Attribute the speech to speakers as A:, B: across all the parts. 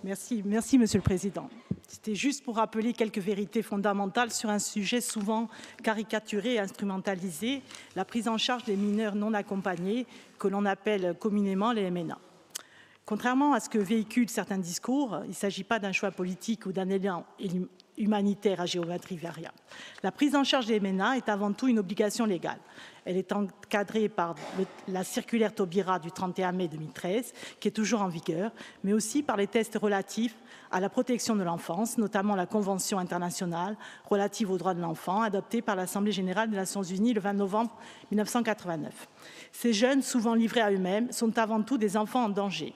A: Merci, Monsieur le Président. C'était juste pour rappeler quelques vérités fondamentales sur un sujet souvent caricaturé et instrumentalisé, la prise en charge des mineurs non accompagnés, que l'on appelle communément les MNA. Contrairement à ce que véhiculent certains discours, il ne s'agit pas d'un choix politique ou d'un élan humanitaire à géométrie variable. La prise en charge des MNA est avant tout une obligation légale. Elle est encadrée par la circulaire Taubira du 31 mai 2013, qui est toujours en vigueur, mais aussi par les tests relatifs à la protection de l'enfance, notamment la Convention internationale relative aux droits de l'enfant, adoptée par l'Assemblée générale des Nations unies le 20 novembre 1989. Ces jeunes, souvent livrés à eux-mêmes, sont avant tout des enfants en danger.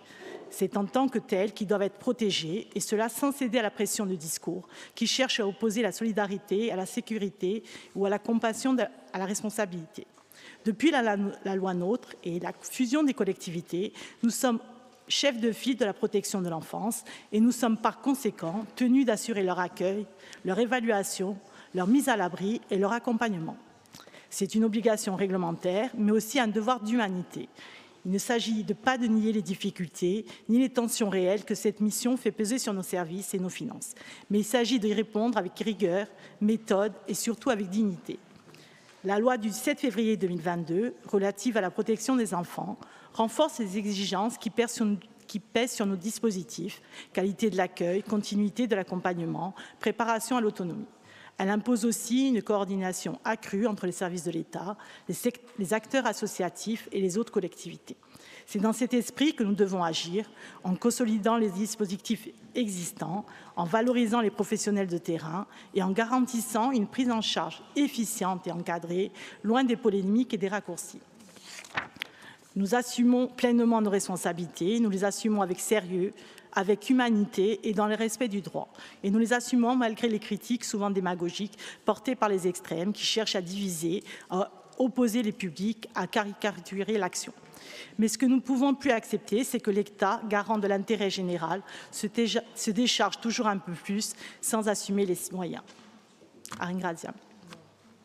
A: C'est en tant que tels qu'ils doivent être protégés, et cela sans céder à la pression de discours qui cherchent à opposer la solidarité à la sécurité ou à la compassion à la responsabilité. Depuis la loi NOTRe et la fusion des collectivités, nous sommes chefs de file de la protection de l'enfance et nous sommes par conséquent tenus d'assurer leur accueil, leur évaluation, leur mise à l'abri et leur accompagnement. C'est une obligation réglementaire, mais aussi un devoir d'humanité. Il ne s'agit pas de nier les difficultés ni les tensions réelles que cette mission fait peser sur nos services et nos finances, mais il s'agit d'y répondre avec rigueur, méthode et surtout avec dignité. La loi du 7 février 2022 relative à la protection des enfants renforce les exigences qui pèsent sur nos dispositifs, qualité de l'accueil, continuité de l'accompagnement, préparation à l'autonomie. Elle impose aussi une coordination accrue entre les services de l'État, les acteurs associatifs et les autres collectivités. C'est dans cet esprit que nous devons agir, en consolidant les dispositifs existants, en valorisant les professionnels de terrain et en garantissant une prise en charge efficiente et encadrée, loin des polémiques et des raccourcis. Nous assumons pleinement nos responsabilités, nous les assumons avec sérieux, avec humanité et dans le respect du droit. Et nous les assumons malgré les critiques souvent démagogiques portées par les extrêmes qui cherchent à diviser, à opposer les publics, à caricaturer l'action. Mais ce que nous ne pouvons plus accepter, c'est que l'État, garant de l'intérêt général, se décharge toujours un peu plus sans assumer les moyens. A ringraziamo.